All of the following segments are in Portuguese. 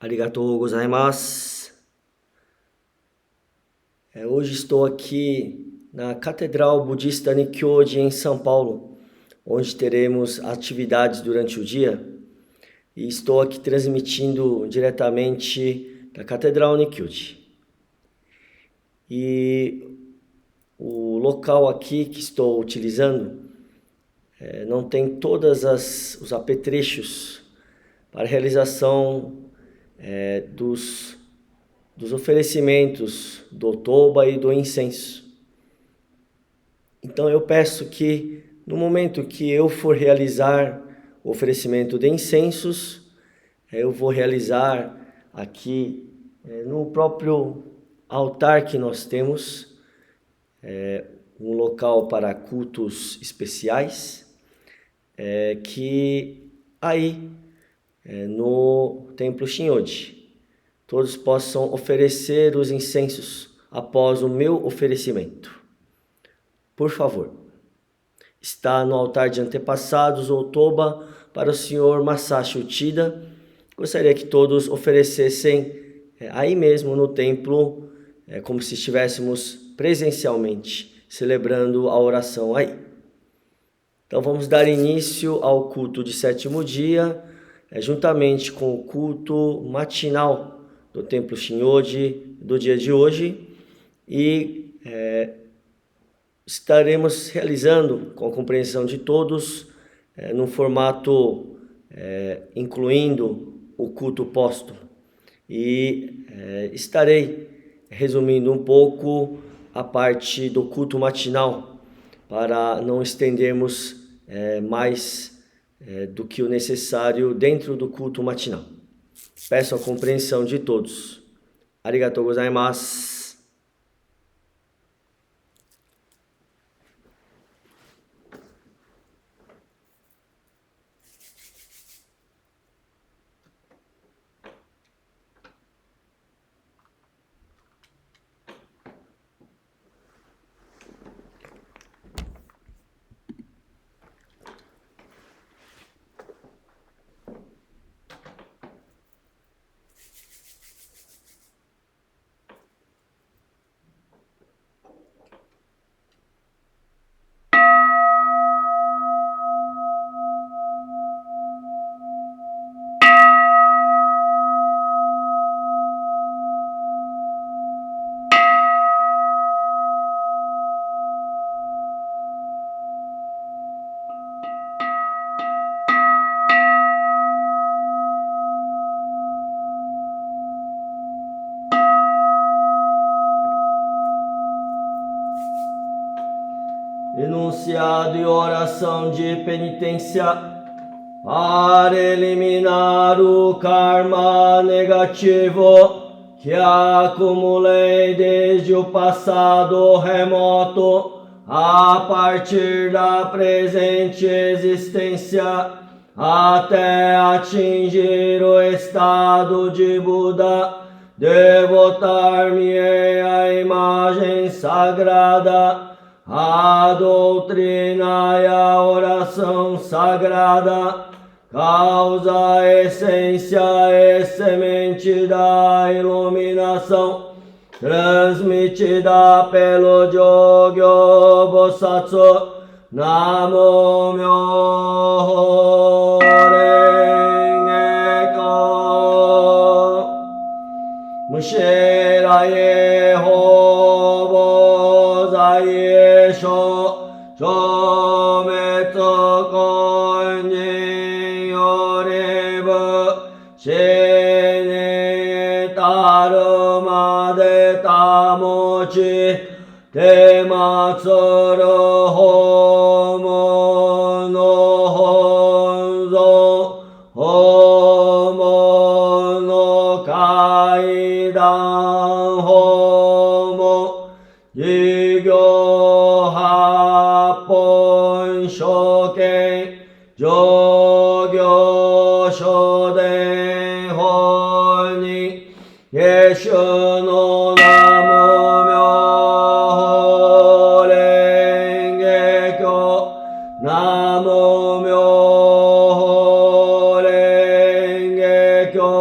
Arigatou gozaimasu. Hoje estou aqui na Catedral Budista Nikkyoji em São Paulo, onde teremos atividades durante o dia. E estou aqui transmitindo diretamente da Catedral Nikkyoji. E o local aqui que estou utilizando não tem todos os apetrechos para a realização dos oferecimentos do toba e do incenso. Então eu peço que no momento que eu for realizar o oferecimento de incensos, eu vou realizar aqui no próprio altar que nós temos, um local para cultos especiais, que aí no Templo Shinhoji todos possam oferecer os incensos após o meu oferecimento. Por favor, está no altar de antepassados ou toba para o Senhor Masashi Uchida. Gostaria que todos oferecessem aí mesmo no templo, como se estivéssemos presencialmente celebrando a oração aí. Então vamos dar início ao culto de sétimo dia, juntamente com o culto matinal do Templo Shinhoji do dia de hoje, e estaremos realizando, com a compreensão de todos, num formato incluindo o culto póstumo. E estarei resumindo um pouco a parte do culto matinal, para não estendermos mais do que o necessário dentro do culto matinal. Peço a compreensão de todos. Arigatou gozaimasu. Enunciado e oração de penitência para eliminar o karma negativo que acumulei desde o passado remoto a partir da presente existência até atingir o estado de Buda, devotar-me à imagem sagrada, a doutrina e a oração sagrada, causa, essência e semente da iluminação, transmitida pelo Jogyo Bosatsu. Namo Myoho Renge Kyo. Mushiraye Hobo Zaye Sho Shometsu Konyi Yoribu Shini Tarumade Tamochi Tematsuru Homo no Honzo Homo no Kaidan Homo Jigyo Happon Shoken Jogyo Shoden Honin Yeshu no Namo Myoho Renge Kyo. Namo Myoho Renge Kyo.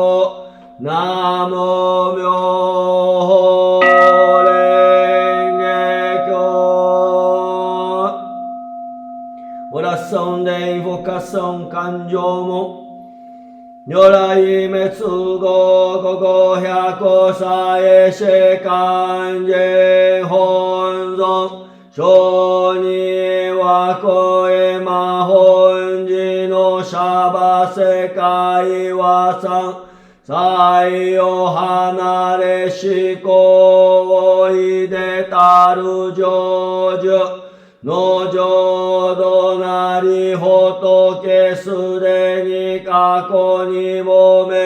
oração de invocação Kanjomo Nyorai Metsu Go Gogo Hyaku Saeshe Kanjen Honzon Shoni Wakoe Mahonji no Shaba Sekai Wasan Sai o hanare shiko ide taru joju no jodo nari hotoke sude ni kako ni mo me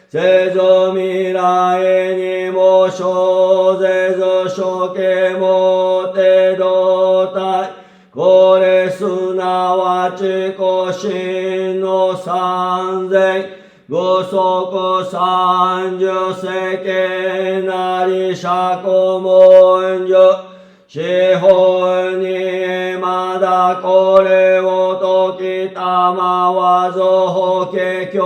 seizo mirai ni mo shouzezu shoke mo te dotai kore sunawachi koshin no sanzenごそこ三十世間なり釈文書四方にまだこれを解きたまわず法華経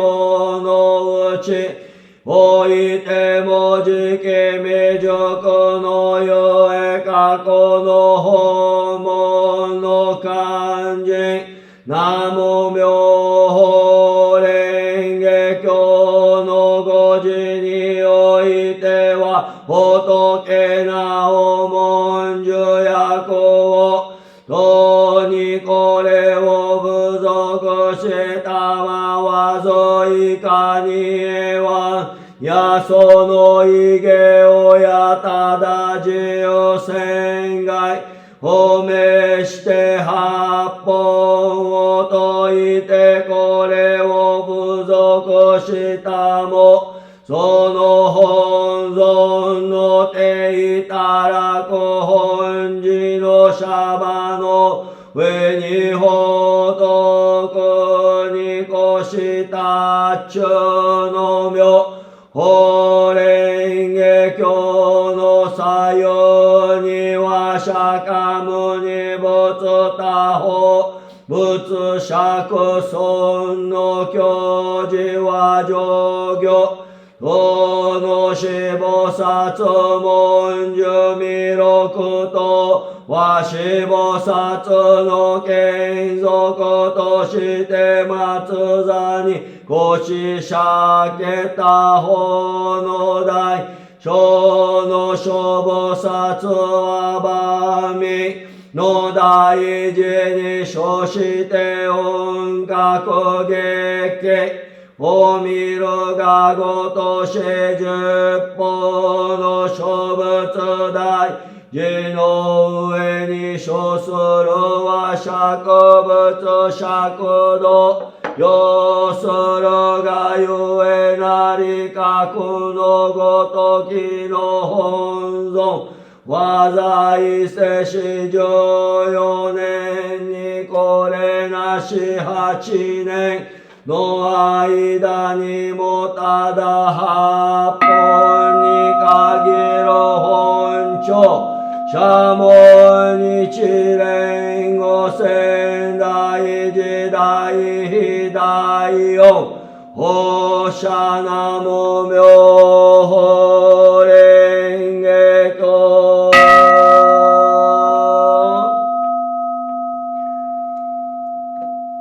のうちおいてもじき未熟のゆえ過去の訪問の勧進南無妙法蓮華経の語字においては仏なお文殊役をとにこれを部族したまわずいかにえわやその威儀をやただ自由船外褒めして八本を解いてこれを部族したもその本尊の手いたらく本寺のシャバの上に仏に越した中の妙法蓮華経の左右には釈迦牟尼仏他方仏釈尊の教示は上行どの四菩薩文殊弥勒とは四菩薩の眷属として松座に腰しけた方の大小の諸菩薩は万民の大事に称して音楽劇を見るがごとし十方の諸仏大地の上に称するは釈仏釈道要するがゆえなり格のごときの本尊わざいせし14年にこれなし8年の間にもただ八本に限る本庁社門日蓮五千大時代非大四放射南無妙法蓮華経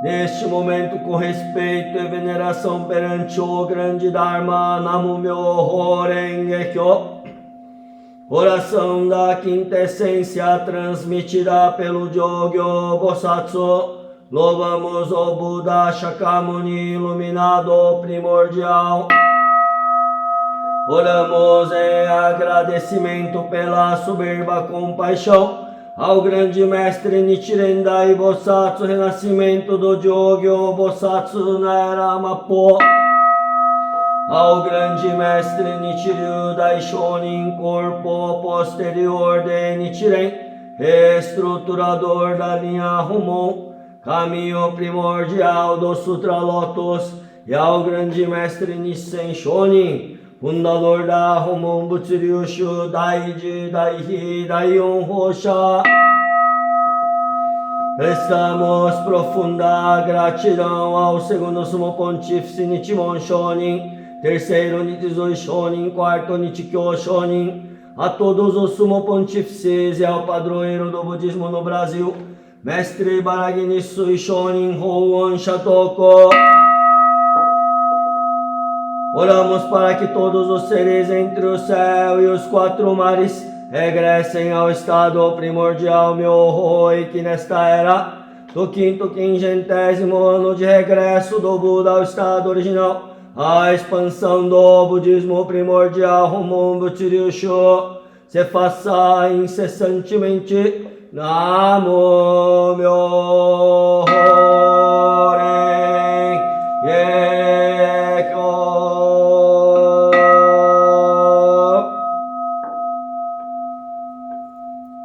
Neste momento, com respeito e veneração perante o grande Dharma, Namu Myoho Renge Kyo, oração da quintessência transmitida pelo Jogyo Bosatsu, louvamos o Buda Shakyamuni iluminado primordial. Oramos em agradecimento pela soberba compaixão ao grande mestre Nichiren Dai Bosatsu, renascimento do Jogyo Bosatsu na era Mappo, ao grande mestre Nichiryu Dai Shonin, corpo posterior de Nichiren, reestruturador da linha Rumon, caminho primordial do Sutra Lotus, e ao grande mestre Nissen Shonin, fundador da Rumon Butsuryushu Daiji Daihi Daion Rosha. Prestamos profunda gratidão ao segundo sumo pontífice Nichimon Shonin, terceiro Nichizoi Shonin, quarto Nichikyo Shonin, a todos os sumo pontífices e ao padroeiro do budismo no Brasil, Mestre Baragui Nissui Shonin Houon Shatoko. Oramos para que todos os seres entre o céu e os quatro mares regressem ao estado primordial Myoho, e que nesta era do quinto quingentésimo ano de regresso do Buda ao estado original, a expansão do budismo primordial Homon Buchiryusho se faça incessantemente. Namo Myoho Renge Kyo.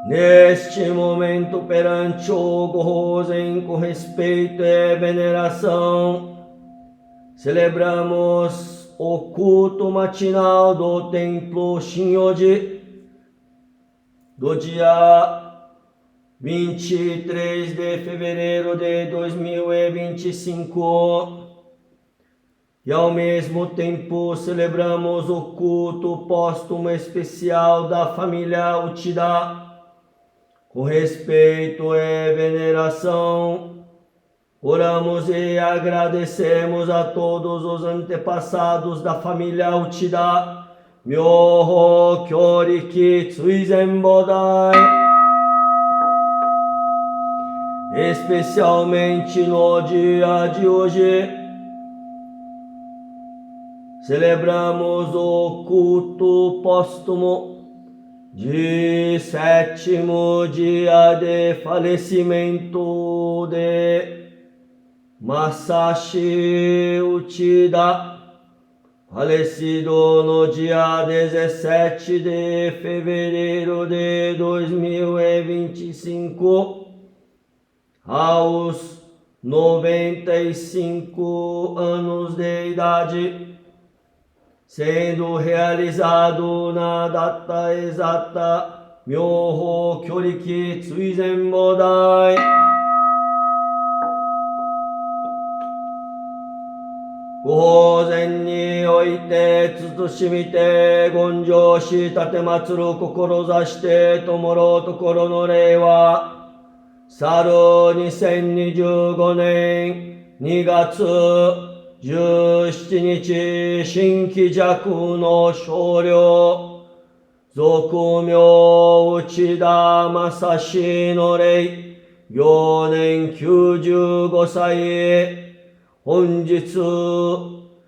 Neste momento, perante o Gohozen, com respeito e veneração, celebramos o culto matinal do Templo Shinyoji do dia 23 de fevereiro de 2025, e ao mesmo tempo celebramos o culto póstumo especial da família Uchida. Com respeito e veneração, oramos e agradecemos a todos os antepassados da família Uchida. Myoho Kyoriki Tsuizen Bodai. Especialmente no dia de hoje, celebramos o culto póstumo de 7º dia de falecimento de Masashi Uchida, falecido no dia 17 de fevereiro de 2025, aos 95 anos de idade, sendo realizado na data exata Myoho Kyoriki Tsuizen Bodai. Gohozen ni oite tsutushimite gonjou shi tatematsuru kokorozashite tomoro tokoro no rei wa Saru 2025年2月17日新規弱の少量俗名内田正史の霊行年95歳本日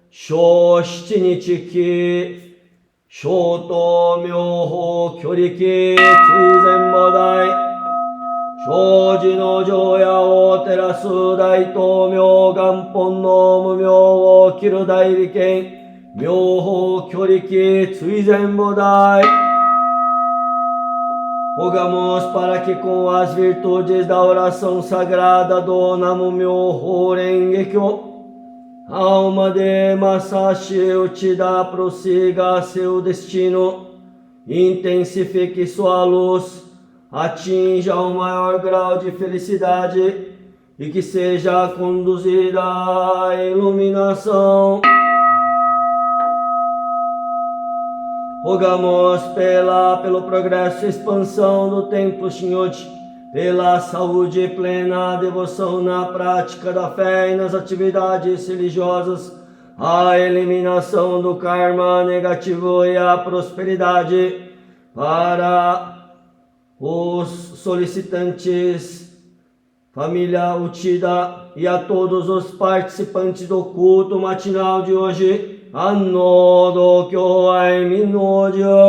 小7日期小東妙法距離期追善母大障子の城夜を照らす大東明元本の無明を切る大利権妙法距離期追善母大。Rogamos para que com as virtudes da oração sagrada do Namo Myoho Renge Kyo, a alma de Masashi Uchida prossiga seu destino, intensifique sua luz, atinja o maior grau de felicidade e que seja conduzida à iluminação. Rogamos pelo progresso e expansão do Templo Shinyoji, pela saúde plena, devoção na prática da fé e nas atividades religiosas, a eliminação do karma negativo e a prosperidade para os solicitantes, família Uchida e a todos os participantes do culto matinal de hoje. Anno do Kyoai Minnojo.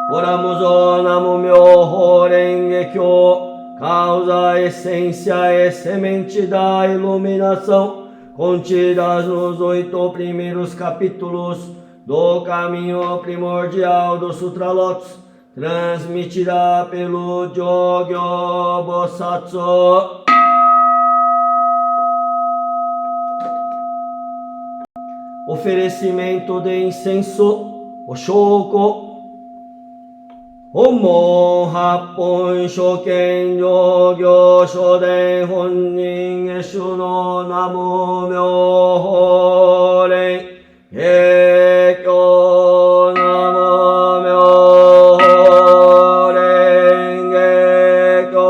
Oramos o Namo Myoho Renge Kyo, causa, essência e semente da iluminação, contidas nos 8 primeiros capítulos do caminho primordial do Sutra Lotus, transmitida pelo Jogyo Bosatsu. Oferecimento de incenso, Oshoko. Homon Happon Shoken Jogyo Shoden Honnin Eshu no Namo Myoho Renge Kyo. Namo Myoho Renge Kyo.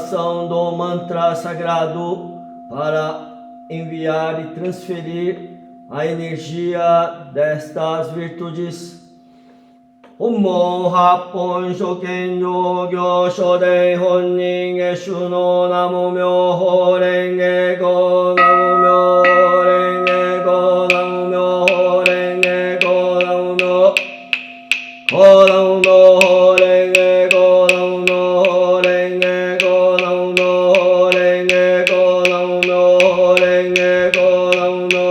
ativação do mantra sagrado para enviar e transferir a energia destas virtudes. Ommo Happon Shoken Yogyo Shoden Honnin Eshu no Namo Myoho Renge Go Namo Myoho Renge Go Namo Myoho Renge Go Namo Myoho Renge Go Namo Myoho Renge Go Namo Myoho Renge Go Namo Myoho Renge Go Namo Myoho Renge Go Namo Myoho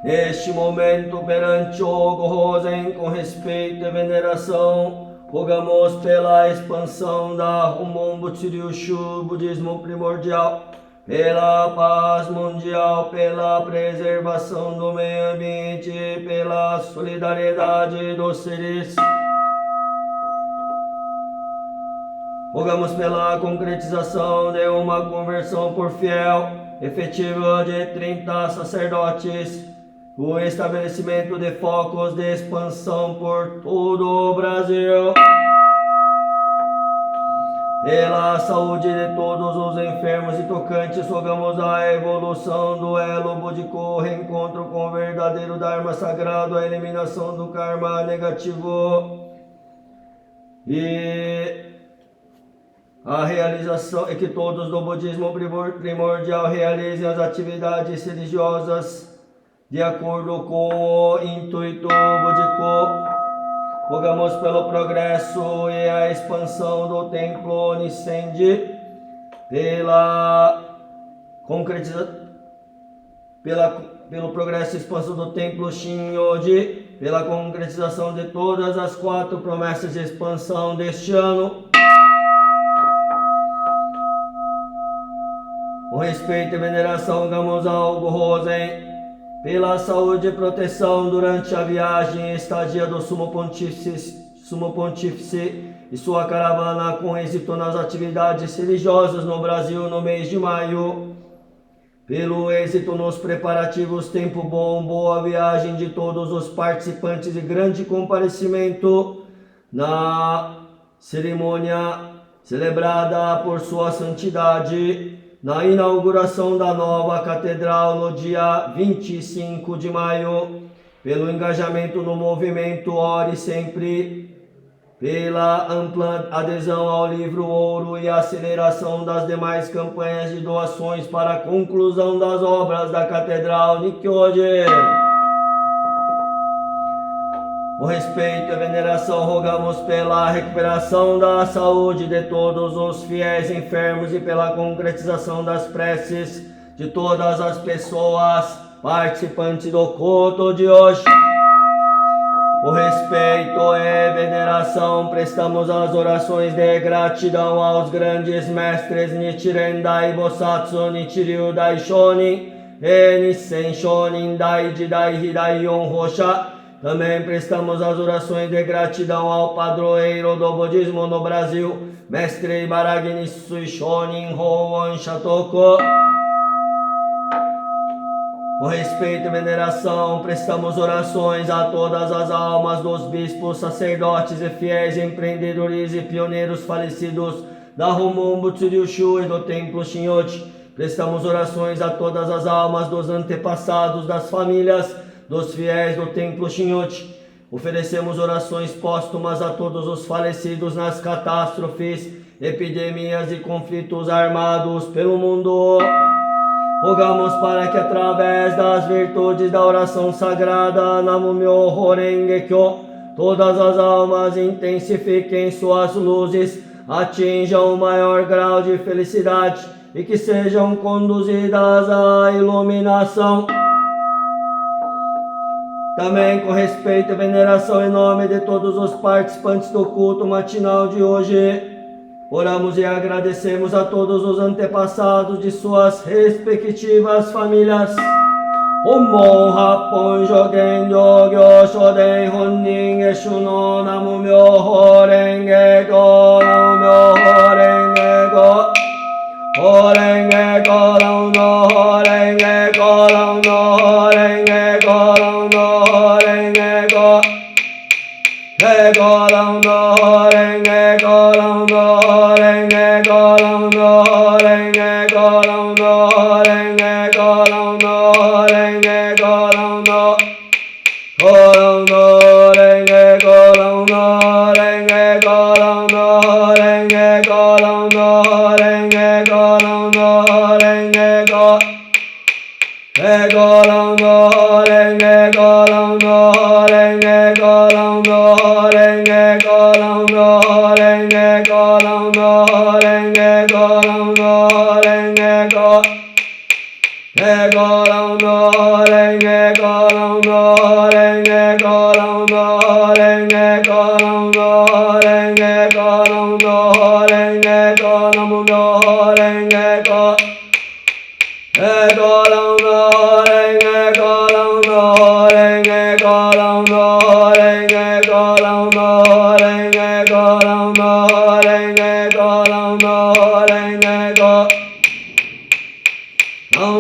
Neste momento, perante o Gohozen, com respeito e veneração, rogamos pela expansão da Humon Butsuryushu, budismo primordial, pela paz mundial, pela preservação do meio ambiente, pela solidariedade dos seres. Rogamos pela concretização de uma conversão por fiel, efetivo de 30 sacerdotes, o estabelecimento de focos de expansão por todo o Brasil, pela saúde de todos os enfermos e tocantes, rogamos a evolução do elo búdico, reencontro com o verdadeiro Dharma sagrado, a eliminação do karma negativo e a realização, e que todos do budismo primordial realizem as atividades religiosas de acordo com o intuito búdico. Rogamos pelo progresso e a expansão do templo Nissendi, pelo progresso e expansão do templo Shinyoji, pela concretização de todas as 4 promessas de expansão deste ano. Com respeito e veneração, rogamos ao Gohozen pela saúde e proteção durante a viagem e estadia do Sumo Pontífice e sua caravana, com êxito nas atividades religiosas no Brasil no mês de maio. Pelo êxito nos preparativos, tempo bom, boa viagem de todos os participantes e grande comparecimento na cerimônia celebrada por sua santidade na inauguração da nova catedral no dia 25 de maio, pelo engajamento no movimento Ore Sempre, pela ampla adesão ao livro Ouro e aceleração das demais campanhas de doações para a conclusão das obras da Catedral Nikkyoji. Com respeito e veneração, rogamos pela recuperação da saúde de todos os fiéis enfermos e pela concretização das preces de todas as pessoas participantes do culto de hoje. Com respeito e veneração, prestamos as orações de gratidão aos grandes mestres Nichiren Dai Bosatsu Nichiryu Dai Shonin e Nissen Shonin Dai Jidai Hidai Yon Rosha. Também prestamos as orações de gratidão ao padroeiro do budismo no Brasil, Mestre Ibaragi Nissui Shonin Hoon Shatoko. Com respeito e veneração, prestamos orações a todas as almas dos bispos, sacerdotes e fiéis empreendedores e pioneiros falecidos da Homon Butsuryushu e do Templo Shinyoji. Prestamos orações a todas as almas dos antepassados, das famílias dos fiéis do Templo Shinyoji. Oferecemos orações póstumas a todos os falecidos nas catástrofes, epidemias e conflitos armados pelo mundo. Rogamos para que através das virtudes da oração sagrada Namu-myoho Renge-kyo, todas as almas intensifiquem suas luzes, atinjam o maior grau de felicidade e que sejam conduzidas à iluminação. Também, com respeito e veneração em nome de todos os participantes do culto matinal de hoje, oramos e agradecemos a todos os antepassados de suas respectivas famílias. Hommon Happon Jogen Jogyo Shoden Honnin Eshu no Namu-myoho Renge-kyo Namu-myoho Renge-kyo Ho-renge-kyo Namu-myoho Renge-kyo Namu-myoho Renge-kyo Namu-myoho Renge-kyo He-kyo Namu-myoho Renge-kyo Namu-myoho Renge-kyo Namu-myoho Renge-kyo Namu-myoho Renge-kyo Namu-myoho Renge-kyo Namu-myoho Renge-kyo Namu-myoho Renge-kyo Namu-myoho Renge-kyo Namu-myoho Renge-kyo Namu-myoho Renge-kyo He-kyo Namu-myoho Renge-kyo Namu-myoho Renge-kyo Namu-myoho Renge-kyo Namu-myoho Renge-kyo Namu-myoho Renge-kyo Namu-myoho Renge-kyo He-kyo Namu-myoho Renge-kyo Namu-myoho Renge-kyo Namu-myoho Renge-kyo Namu-myoho Renge-kyo Namu-myoho Renge-kyo Namu-myoho Renge-kyo He-kyo Namu-myoho Renge-kyo Namu-myoho Renge-kyo Namu-myoho Renge-kyo Namu-myoho Renge-kyo Namu-myoho Renge-kyo Namu-myoho Renge-kyo Namu-myoho Renge-kyo Namu-myoho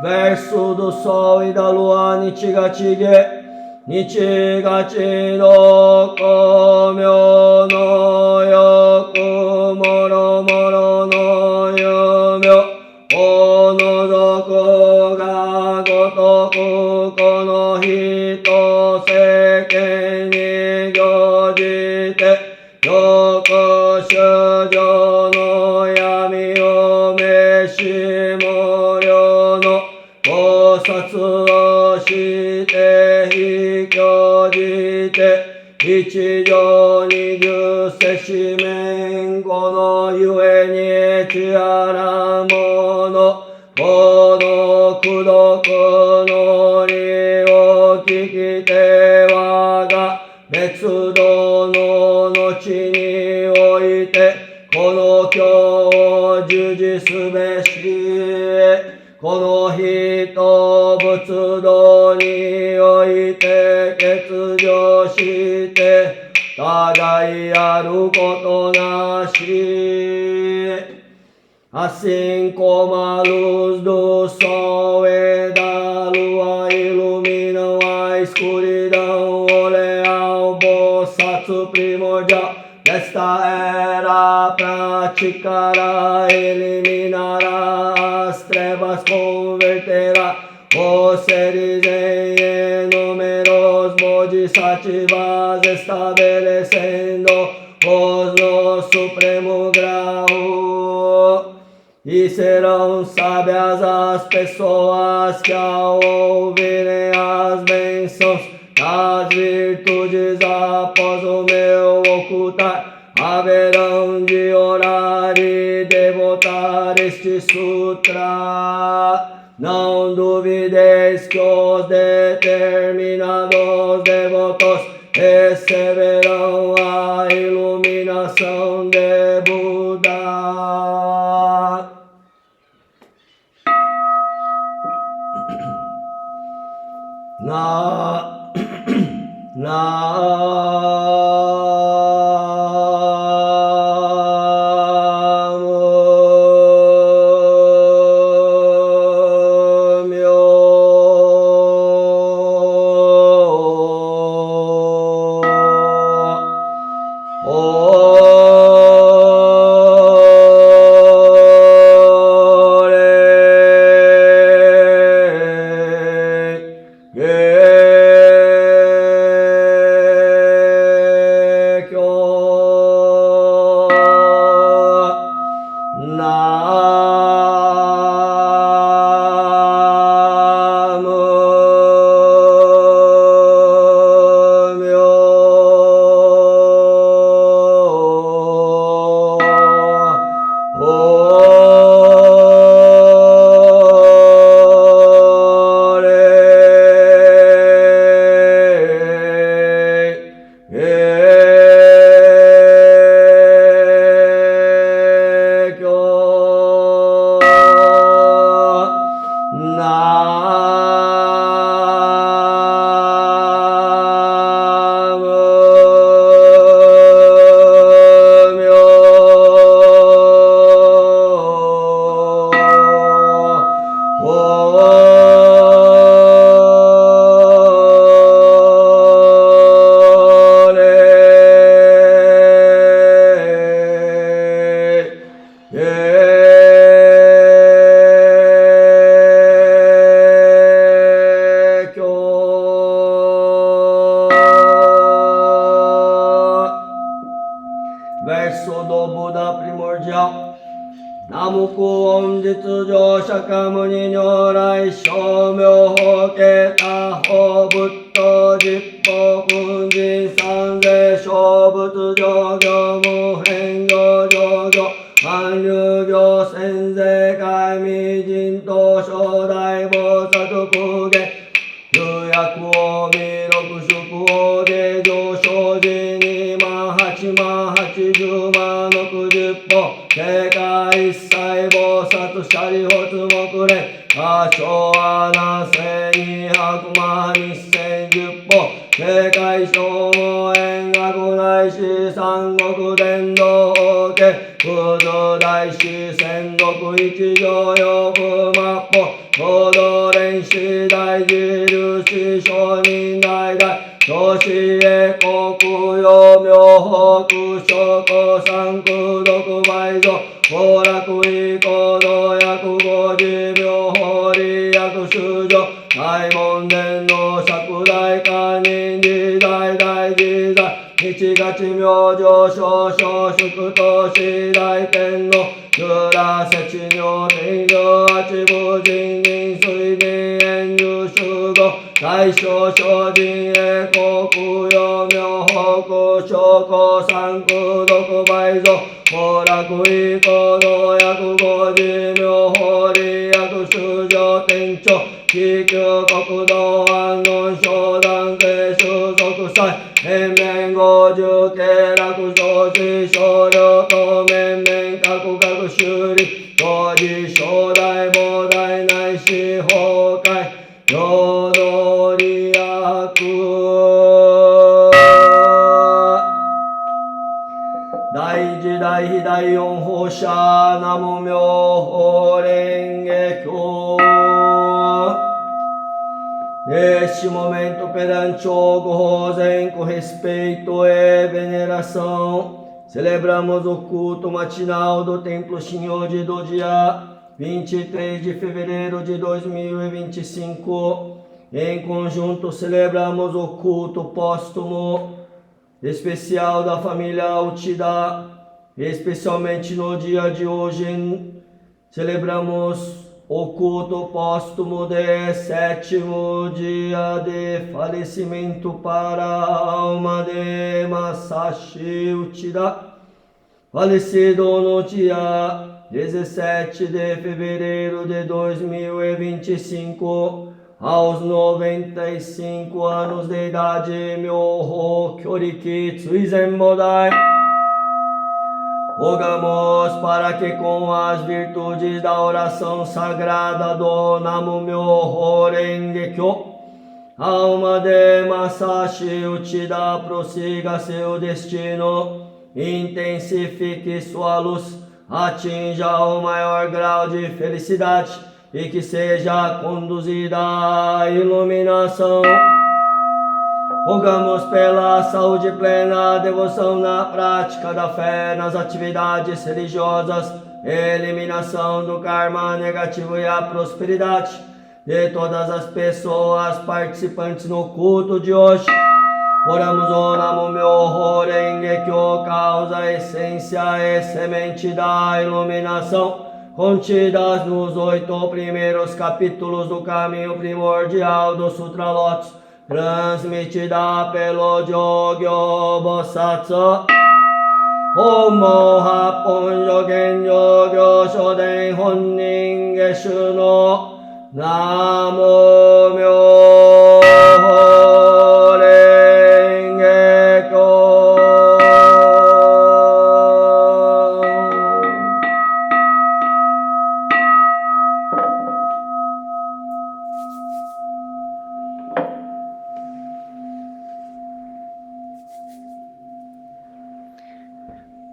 Verso do sol e da lua, Nichigachige, Nichigachi do komyo no yoku moro moro no yumyo o nozoku ga gotoku kono hito seken ni gyojite yoku shujo no yami o meshi moryo no 菩薩をして非教じて一条二十世四面このゆえにちあらものこの功徳の理を聞きて我が滅道の後においてこの経を授受すべしこの人物仏道において欠如して多大あることなし。Assim como a luz do sol e da lua iluminam a escuridão, o leal Bosatsu primordial desta era praticará, eliminará as trevas, converterá os seres em inúmeros bodhisattvas, estabelecendo os no supremo grau. E serão sábias as pessoas que ao ouvirem as bênçãos das virtudes após o meu ocultar, haverão de orar e devotar este sutra. Não duvideis que os determinados devotos receberão a iluminação de Buda. Verso do Buda primordial. Namuku onjitsu jo shakamuni nyorai shomyo hoke taho butto jippo kunjin sanze shobutsu jogyo muhen jogyo hanyu gyo senze kai mijin to shodai bosatsu kuge yuyaku o miroku shuku o dejo shoji ni mahachi mahachi juma no kujippo世界一切菩薩舎利発目連阿生阿那世二百万一千十歩世界消耗円学内視三国伝道家空蔵大師戦国一条用不末法行動練習大事粒子商人大大都市へ国用名北諸古三空毒倍増法楽意行動約50秒法理約修上大門伝の釈大官人時代大時代日勝明星少々宿都市大天の由良節尿天上八部人人水人円入集合大小精進へ国用名北諸古三空毒倍増法楽意行動約50秒法理約修上天長地球国道安穏商談慶収束祭変面50経楽承知少量と面々各々修理当時正代膨大内視崩壊 Daiji Dai Daion Hosha Namo Myoho Renge Kyo. Neste momento, perante o Gohozen, com respeito e veneração, celebramos o culto matinal do Templo Shinyoji do dia 23 de fevereiro de 2025. Em conjunto, celebramos o culto póstumo especial da família Uchida. Especialmente no dia de hoje, celebramos o culto póstumo de 7º dia de falecimento para a alma de Masashi Uchida, falecido no dia 17 de fevereiro de 2025, aos 95 anos de idade. Myoho Kyoriki Tsuizen Bodai. Rogamos para que com as virtudes da oração sagrada do Namo Myoho Renge Kyo, a alma de Masashi Uchida prossiga seu destino, intensifique sua luz, atinja o maior grau de felicidade e que seja conduzida à iluminação. Rogamos pela saúde plena, devoção na prática da fé, nas atividades religiosas, eliminação do karma negativo e a prosperidade de todas as pessoas participantes no culto de hoje. Oramos o Namo Myoho Renge Kyo, causa, essência e semente da iluminação, contidas nos 8 primeiros capítulos do caminho primordial do Sutra Lotus, transmitida pelo Jogyo Bosatsu. Homo Happon Jogen Jogyo Shoden Honnin Geshu no Namo Myoho Renge Kyo.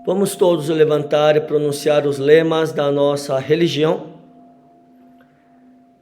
Vamos todos levantar e pronunciar os lemas da nossa religião.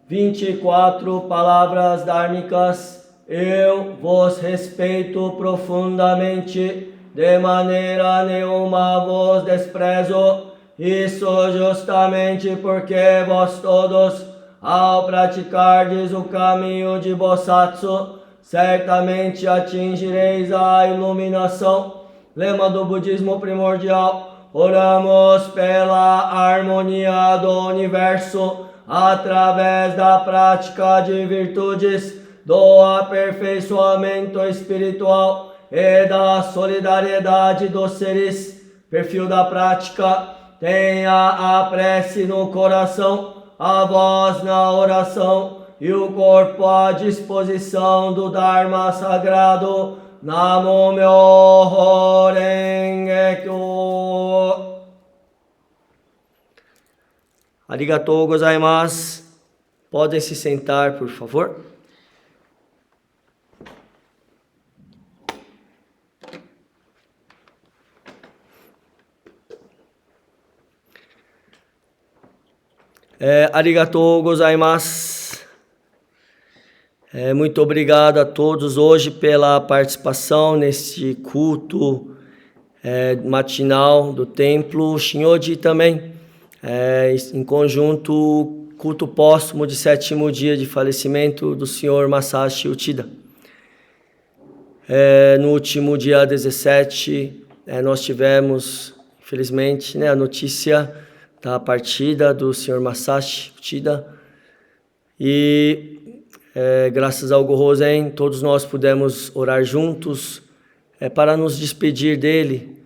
24 palavras dármicas. Eu vos respeito profundamente, de maneira nenhuma vos desprezo. Isso justamente porque vós todos, ao praticardes o caminho de Bosatsu, certamente atingireis a iluminação. Lema do budismo primordial. Oramos pela harmonia do universo através da prática de virtudes, do aperfeiçoamento espiritual e da solidariedade dos seres. Perfil da prática. Tenha a prece no coração, a voz na oração e o corpo à disposição do Dharma sagrado. Namo Myoho Renge Kyo. Arigatou gozaimasu. Podem se sentar, por favor. Arigatou gozaimasu. Muito obrigado a todos hoje pela participação neste culto matinal do Templo Shinyoji também. Em conjunto, culto póstumo de 7º dia de falecimento do Sr. Masashi Uchida. No último dia 17, nós tivemos, infelizmente, a notícia da partida do Sr. Masashi Uchida. E graças ao Gohozen, todos nós pudemos orar juntos para nos despedir dele.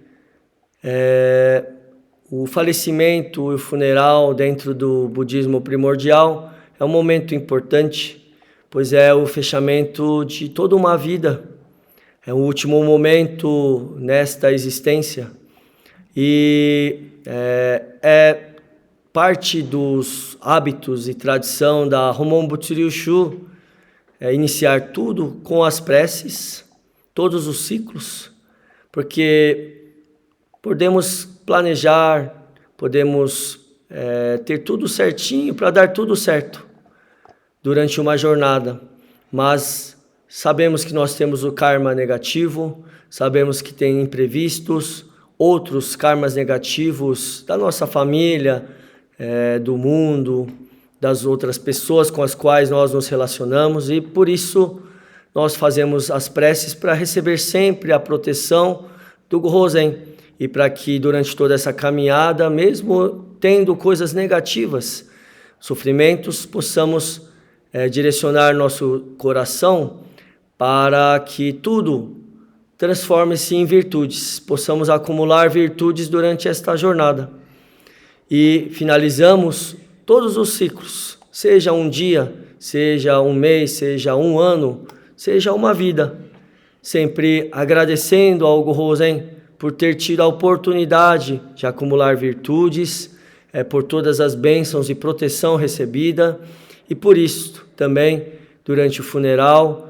O falecimento e o funeral dentro do budismo primordial é um momento importante, pois é o fechamento de toda uma vida, é o último momento nesta existência e é parte dos hábitos e tradição da Homon Butsuryushu iniciar tudo com as preces, todos os ciclos, porque podemos planejar, podemos ter tudo certinho para dar tudo certo durante uma jornada, mas sabemos que nós temos o karma negativo, sabemos que tem imprevistos, outros karmas negativos da nossa família, do mundo, das outras pessoas com as quais nós nos relacionamos, e por isso nós fazemos as preces para receber sempre a proteção do Gohozen, e para que durante toda essa caminhada, mesmo tendo coisas negativas, sofrimentos, possamos direcionar nosso coração para que tudo transforme-se em virtudes, possamos acumular virtudes durante esta jornada. E finalizamos todos os ciclos, seja um dia, seja um mês, seja um ano, seja uma vida, sempre agradecendo ao Gohozen por ter tido a oportunidade de acumular virtudes, por todas as bênçãos e proteção recebida, e por isso também, durante o funeral,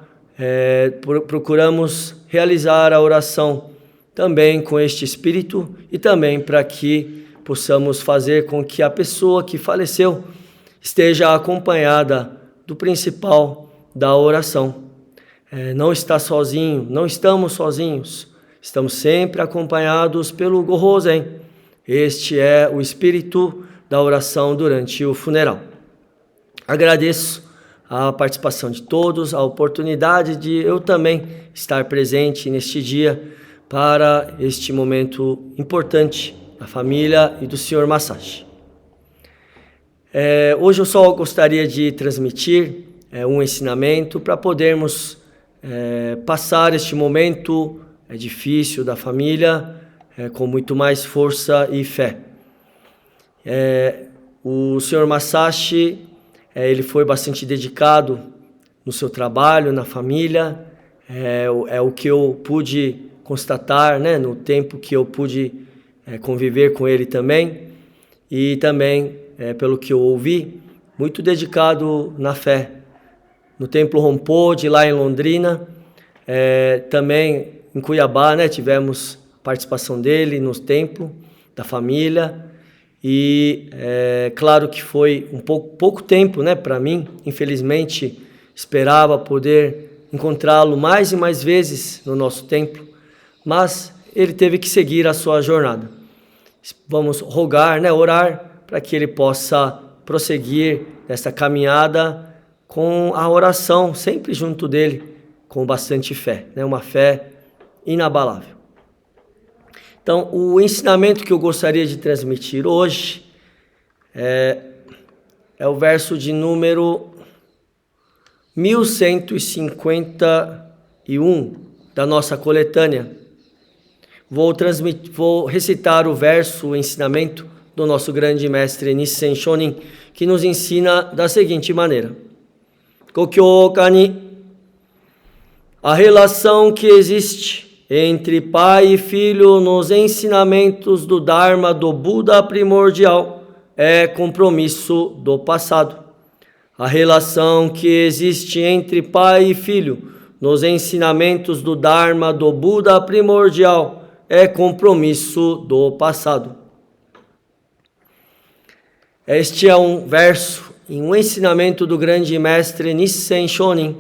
procuramos realizar a oração também com este espírito e também para que possamos fazer com que a pessoa que faleceu esteja acompanhada do principal da oração. Não está sozinho, não estamos sozinhos, estamos sempre acompanhados pelo Gohozen. Este é o espírito da oração durante o funeral. Agradeço a participação de todos, a oportunidade de eu também estar presente neste dia para este momento importante da família e do Sr. Masashi. Hoje eu só gostaria de transmitir um ensinamento para podermos passar este momento difícil da família com muito mais força e fé. O Sr. Masashi, ele foi bastante dedicado no seu trabalho, na família, o que eu pude constatar, né, no tempo que eu pude conviver com ele também, e também, pelo que eu ouvi, muito dedicado na fé. No Templo Ronpode, lá em Londrina, também em Cuiabá, né, tivemos participação dele no templo, da família, e claro que foi um pouco tempo, né, para mim. Infelizmente esperava poder encontrá-lo mais e mais vezes no nosso templo, mas ele teve que seguir a sua jornada. Vamos rogar, né, orar para que ele possa prosseguir nessa caminhada com a oração sempre junto dele, com bastante fé, né, uma fé inabalável. Então, o ensinamento que eu gostaria de transmitir hoje é o verso de número 1151 da nossa coletânea. Vou recitar o verso, o ensinamento do nosso grande mestre Nissen Shonin, que nos ensina da seguinte maneira: Gokyokani, a relação que existe entre pai e filho nos ensinamentos do Dharma do Buda primordial é compromisso do passado. A relação que existe entre pai e filho nos ensinamentos do Dharma do Buda primordial é compromisso do passado. Este é um verso em um ensinamento do grande mestre Nissen Shonin.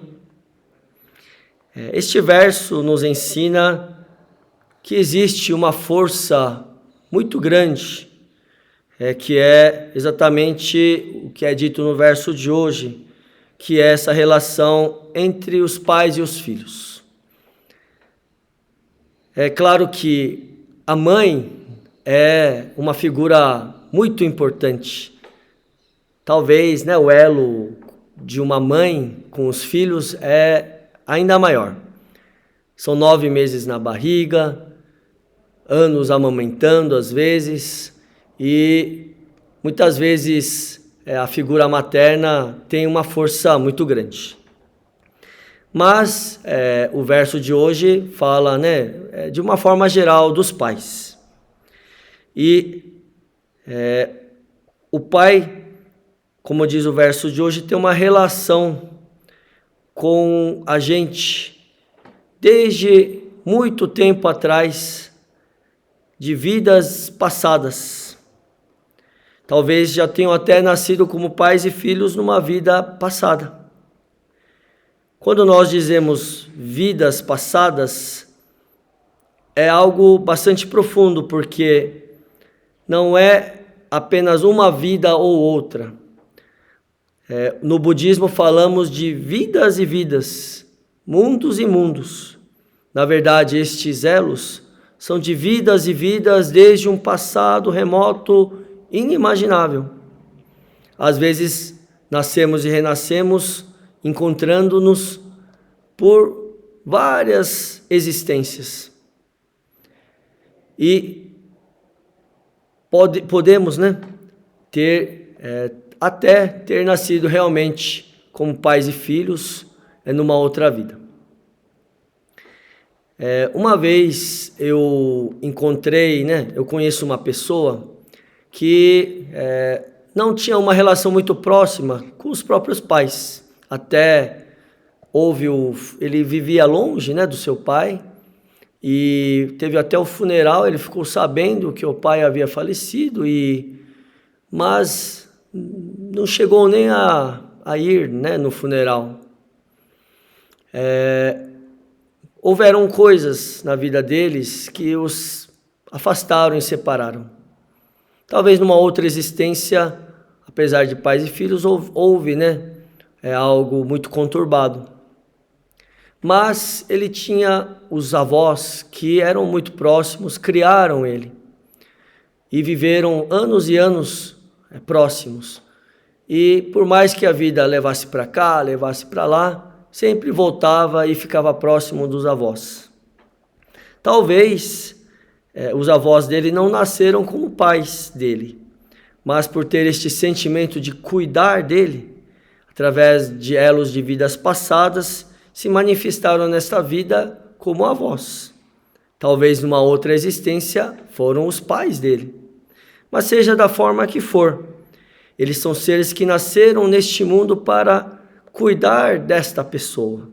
Este verso nos ensina que existe uma força muito grande, que é exatamente o que é dito no verso de hoje, que é essa relação entre os pais e os filhos. É claro que a mãe é uma figura muito importante. Talvez, né, o elo de uma mãe com os filhos é ainda maior. São 9 meses na barriga, anos amamentando às vezes, e muitas vezes a figura materna tem uma força muito grande. Mas o verso de hoje fala, né, de uma forma geral dos pais. E o pai, como diz o verso de hoje, tem uma relação com a gente desde muito tempo atrás, de vidas passadas. Talvez já tenham até nascido como pais e filhos numa vida passada. Quando nós dizemos vidas passadas, é algo bastante profundo, porque não é apenas uma vida ou outra. No budismo falamos de vidas e vidas, mundos e mundos. Na verdade, estes elos são de vidas e vidas desde um passado remoto, inimaginável. Às vezes, nascemos e renascemos, encontrando-nos por várias existências. E podemos, até ter nascido realmente como pais e filhos numa outra vida. Uma vez eu encontrei, eu conheço uma pessoa que não tinha uma relação muito próxima com os próprios pais. Até ele vivia longe, do seu pai, e teve até o funeral. Ele ficou sabendo que o pai havia falecido, mas não chegou nem a ir, no funeral. Houveram coisas na vida deles que os afastaram e separaram. Talvez numa outra existência, apesar de pais e filhos, houve, algo muito conturbado. Mas ele tinha os avós que eram muito próximos, criaram ele e viveram anos e anos próximos. E por mais que a vida levasse para cá, levasse para lá, sempre voltava e ficava próximo dos avós. Talvez os avós dele não nasceram como pais dele, mas por ter este sentimento de cuidar dele, através de elos de vidas passadas, se manifestaram nesta vida como avós. Talvez numa outra existência foram os pais dele. Mas seja da forma que for, eles são seres que nasceram neste mundo para cuidar desta pessoa.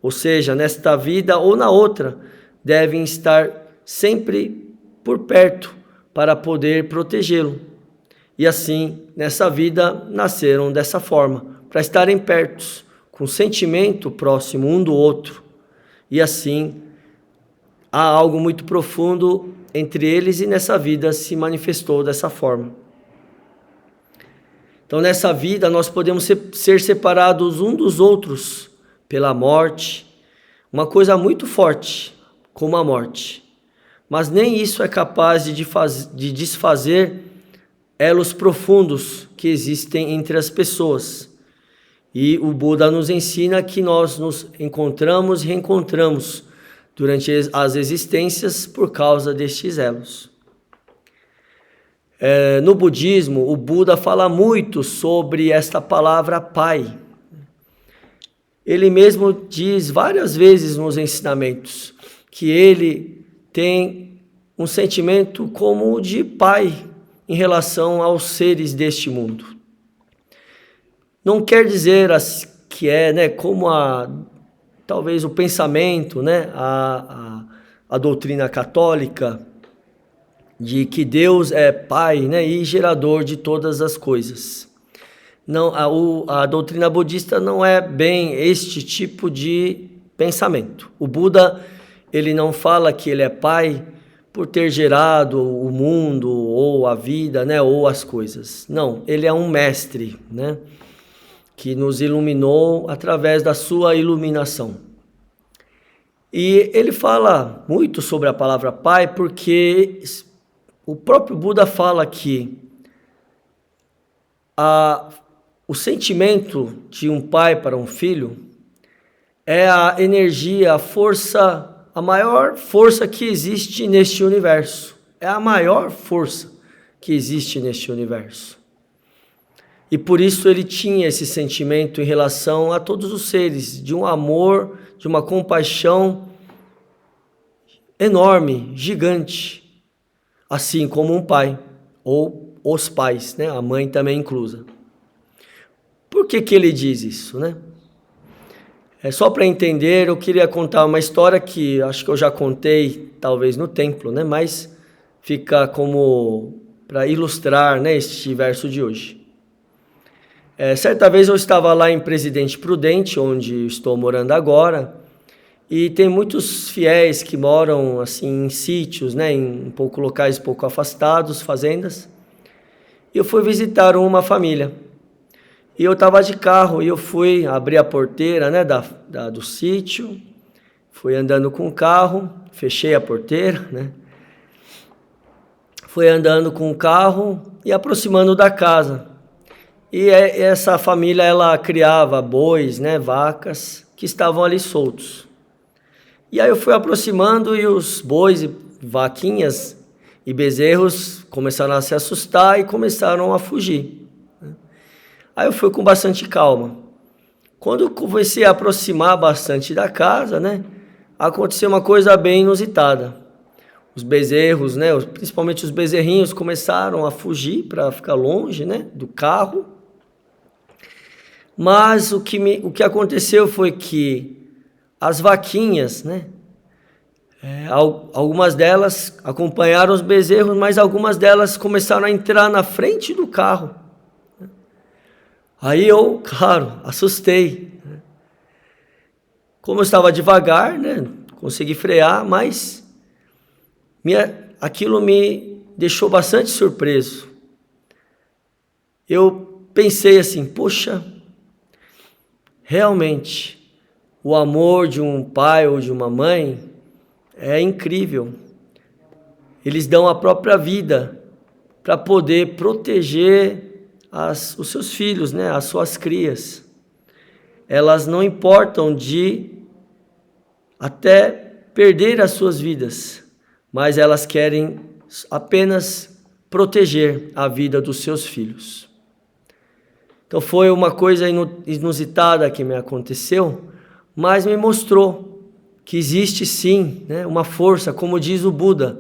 Ou seja, nesta vida ou na outra, devem estar sempre por perto para poder protegê-lo. E assim, nessa vida, nasceram dessa forma, para estarem perto, com sentimento próximo um do outro. E assim, há algo muito profundo entre eles e nessa vida se manifestou dessa forma. Então, nessa vida, nós podemos ser separados um dos outros pela morte, uma coisa muito forte, como a morte. Mas nem isso é capaz de desfazer elos profundos que existem entre as pessoas. E o Buda nos ensina que nós nos encontramos e reencontramos durante as existências por causa destes elos. No budismo, o Buda fala muito sobre esta palavra pai. Ele mesmo diz várias vezes nos ensinamentos que ele tem um sentimento como o de pai em relação aos seres deste mundo. Não quer dizer que como talvez o pensamento, a doutrina católica, de que Deus é pai, e gerador de todas as coisas. Não, a doutrina budista não é bem este tipo de pensamento. O Buda, ele não fala que ele é pai por ter gerado o mundo, ou a vida, ou as coisas. Não, ele é um mestre, que nos iluminou através da sua iluminação. E ele fala muito sobre a palavra pai, porque o próprio Buda fala que o sentimento de um pai para um filho é a energia, a força, a maior força que existe neste universo. É a maior força que existe neste universo. E por isso ele tinha esse sentimento em relação a todos os seres, de um amor, de uma compaixão enorme, gigante. Assim como um pai, ou os pais, a mãe também inclusa. Por que ele diz isso, Só para entender, eu queria contar uma história que acho que eu já contei, talvez no templo, né? Mas fica como para ilustrar, né, este verso de hoje. Certa vez eu estava lá em Presidente Prudente, onde estou morando agora, e tem muitos fiéis que moram assim em sítios, né, em locais pouco afastados, fazendas. E eu fui visitar uma família. E eu estava de carro e eu fui abrir a porteira, né, do sítio, fui andando com o carro, fechei a porteira, né, fui andando com o carro e aproximando da casa. E essa família, ela criava bois, né, vacas, que estavam ali soltos. E aí eu fui aproximando e os bois, e vaquinhas e bezerros começaram a se assustar e começaram a fugir. Aí eu fui com bastante calma. Quando eu comecei a aproximar bastante da casa, né, aconteceu uma coisa bem inusitada. Os bezerros, né, principalmente os bezerrinhos, começaram a fugir para ficar longe, né, do carro. Mas o que aconteceu foi que as vaquinhas, né, algumas delas acompanharam os bezerros, mas algumas delas começaram a entrar na frente do carro. Aí eu, claro, assustei. Como eu estava devagar, né, consegui frear, mas aquilo me deixou bastante surpreso. Eu pensei assim, poxa, realmente, o amor de um pai ou de uma mãe é incrível. Eles dão a própria vida para poder proteger os seus filhos, né, as suas crias. Elas não importam de até perder as suas vidas, mas elas querem apenas proteger a vida dos seus filhos. Então foi uma coisa inusitada que me aconteceu, mas me mostrou que existe sim, né, uma força, como diz o Buda,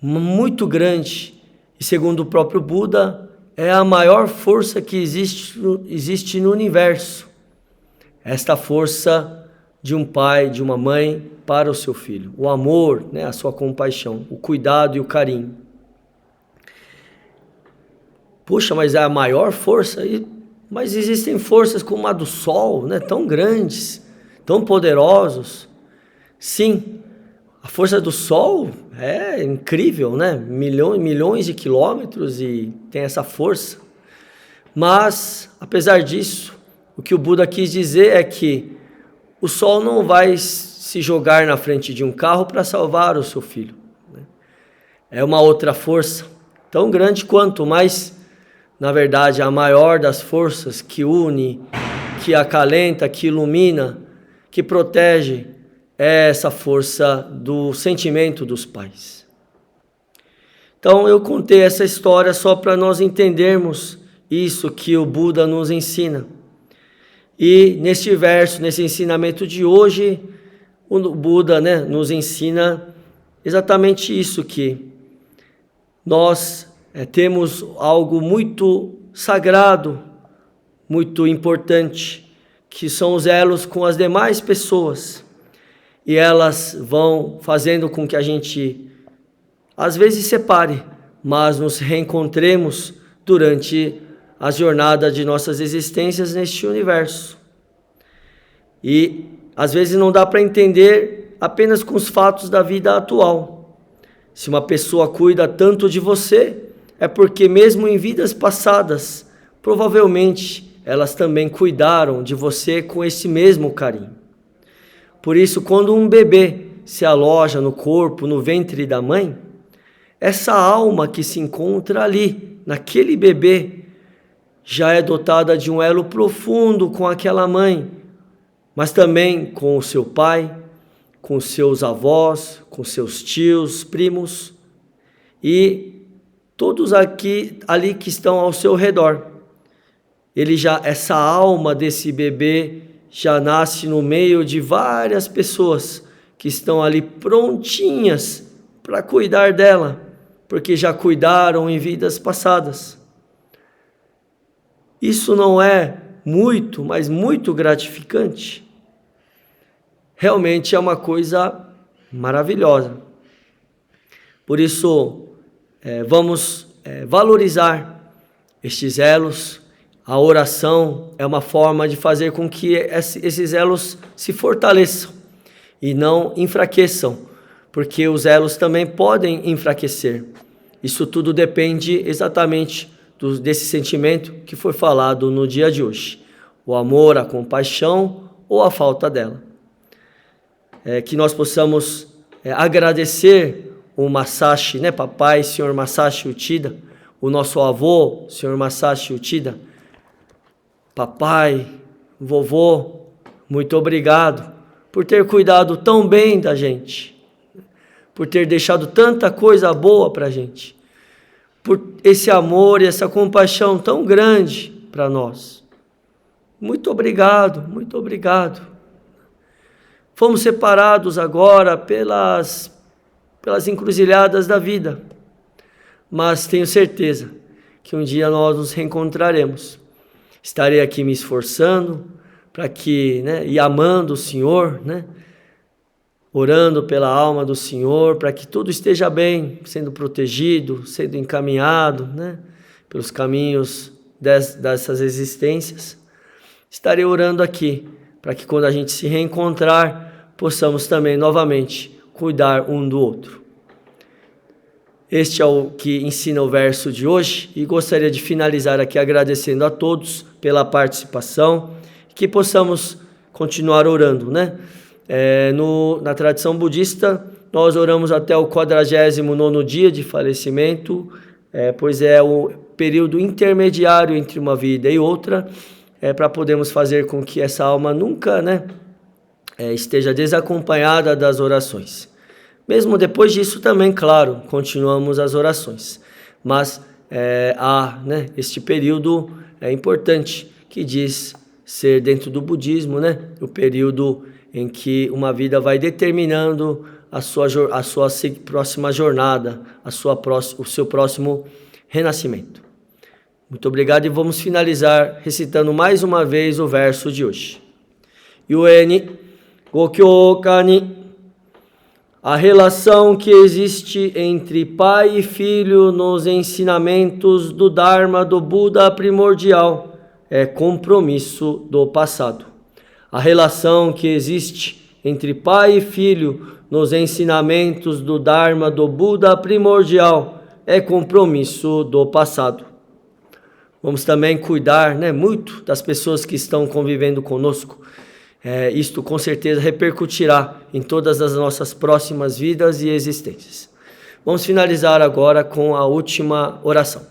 muito grande. E segundo o próprio Buda, é a maior força que existe no universo. Esta força de um pai, de uma mãe para o seu filho. O amor, né, a sua compaixão, o cuidado e o carinho. Puxa, mas é a maior força? Mas existem forças como a do sol, né, tão grandes, tão poderosos. Sim, a força do sol é incrível, né? Milhões de quilômetros e tem essa força. Mas, apesar disso, o que o Buda quis dizer é que o sol não vai se jogar na frente de um carro para salvar o seu filho. É uma outra força, tão grande quanto, mas, na verdade, a maior das forças que une, que acalenta, que ilumina, que protege, é essa força do sentimento dos pais. Então eu contei essa história só para nós entendermos isso que o Buda nos ensina. E neste verso, nesse ensinamento de hoje, o Buda, né, nos ensina exatamente isso, que nós temos algo muito sagrado, muito importante, que são os elos com as demais pessoas. E elas vão fazendo com que a gente, às vezes, separe, mas nos reencontremos durante a jornada de nossas existências neste universo. E, às vezes, não dá para entender apenas com os fatos da vida atual. Se uma pessoa cuida tanto de você, é porque mesmo em vidas passadas, provavelmente, elas também cuidaram de você com esse mesmo carinho. Por isso, quando um bebê se aloja no corpo, no ventre da mãe, essa alma que se encontra ali, naquele bebê, já é dotada de um elo profundo com aquela mãe, mas também com o seu pai, com seus avós, com seus tios, primos e todos ali que estão ao seu redor. Essa alma desse bebê já nasce no meio de várias pessoas que estão ali prontinhas para cuidar dela, porque já cuidaram em vidas passadas. Isso não é muito, mas muito gratificante? realmente é uma coisa maravilhosa. Por isso, vamos valorizar estes elos. A oração é uma forma de fazer com que esses elos se fortaleçam e não enfraqueçam, porque os elos também podem enfraquecer. Isso tudo depende exatamente desse sentimento que foi falado no dia de hoje. O amor, a compaixão ou a falta dela. Que nós possamos agradecer o Masashi, papai, senhor Masashi Uchida, o nosso avô, senhor Masashi Uchida. Papai, vovô, muito obrigado por ter cuidado tão bem da gente, por ter deixado tanta coisa boa para a gente, por esse amor e essa compaixão tão grande para nós. Muito obrigado, muito obrigado. Fomos separados agora pelas encruzilhadas da vida, mas tenho certeza que um dia nós nos reencontraremos. Estarei aqui me esforçando para que, e amando o Senhor, orando pela alma do Senhor, para que tudo esteja bem, sendo protegido, sendo encaminhado, pelos caminhos dessas existências. Estarei orando aqui, para que quando a gente se reencontrar, possamos também novamente cuidar um do outro. Este é o que ensina o verso de hoje e gostaria de finalizar aqui agradecendo a todos pela participação, que possamos continuar orando, na tradição budista, nós oramos até o 49º dia de falecimento, pois é o período intermediário entre uma vida e outra, para podermos fazer com que essa alma nunca, esteja desacompanhada das orações. Mesmo depois disso também, claro, continuamos as orações, mas há este período importante que diz ser dentro do budismo, o período em que uma vida vai determinando a sua próxima jornada, o seu próximo renascimento. Muito obrigado e vamos finalizar recitando mais uma vez o verso de hoje. Yueni Gokyokani. A relação que existe entre pai e filho nos ensinamentos do Dharma do Buda primordial é compromisso do passado. A relação que existe entre pai e filho nos ensinamentos do Dharma do Buda primordial é compromisso do passado. Vamos também cuidar, muito das pessoas que estão convivendo conosco. Isto com certeza repercutirá em todas as nossas próximas vidas e existências. Vamos finalizar agora com a última oração.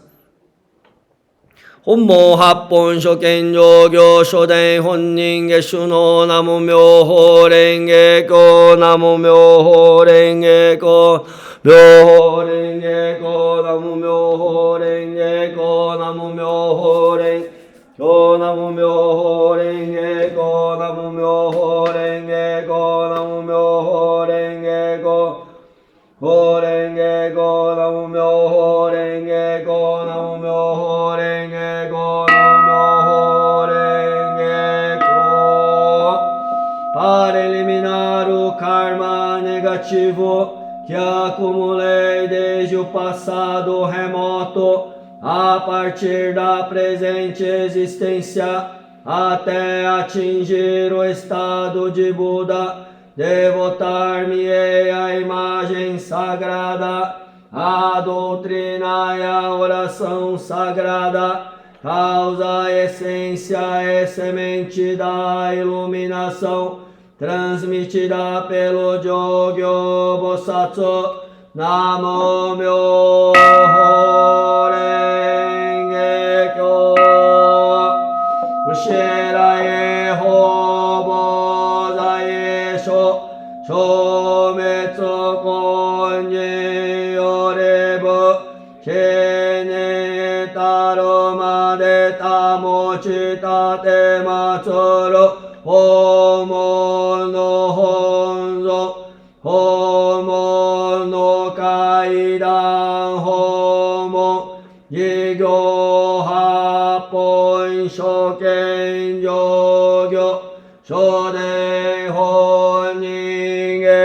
Hommo happon shoken jogyo shoden honnin geshu no namo myoho renge ko namo myoho renge ko myoho renge ko namo myoho renge ko namo myoho renge ko namo myoho renge ko namo myoho renge ko namo myoho renge ko ho renge ko namo myoho renge ko namo myoho renge ko namo myoho renge ko. Para eliminar o karma negativo que acumulei desde o passado remoto a partir da presente existência até atingir o estado de Buda, devotar-me-ei à imagem sagrada, à doutrina e à oração sagrada, causa, essência e semente da iluminação, transmitida pelo Jogyo Bosatsu. Namo Myoho Renge Kyo. Ushiraye Hobo Zaye Sho Shometsu Konye Yorebu Kene Taro Made Tamochi Tate Matsuru Homo no Honzo Homo no Kaidan Homo Jigyo Happon Shoken Jogyo Shoden Honnin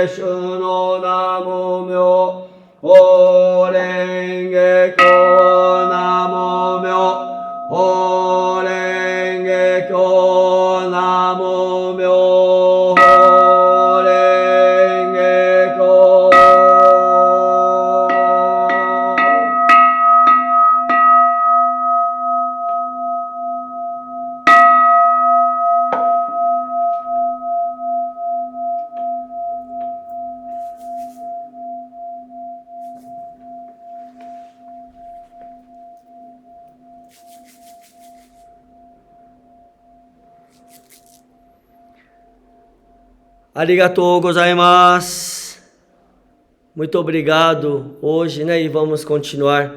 Shuno Namo Myo Horenge Kyo Namo Myo Horenge Kyo Namo Myo Horenge Kyo. Arigatou gozaimasu. Muito obrigado hoje, né? E vamos continuar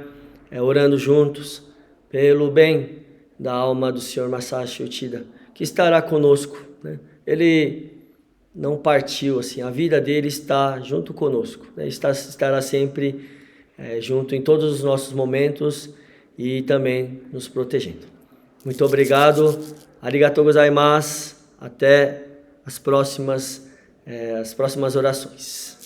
orando juntos pelo bem da alma do Senhor Masashi Uchida, que estará conosco, né? Ele não partiu, assim, a vida dele está junto conosco, né? Estará sempre junto em todos os nossos momentos e também nos protegendo. Muito obrigado. Arigatou gozaimasu. Até as próximas orações.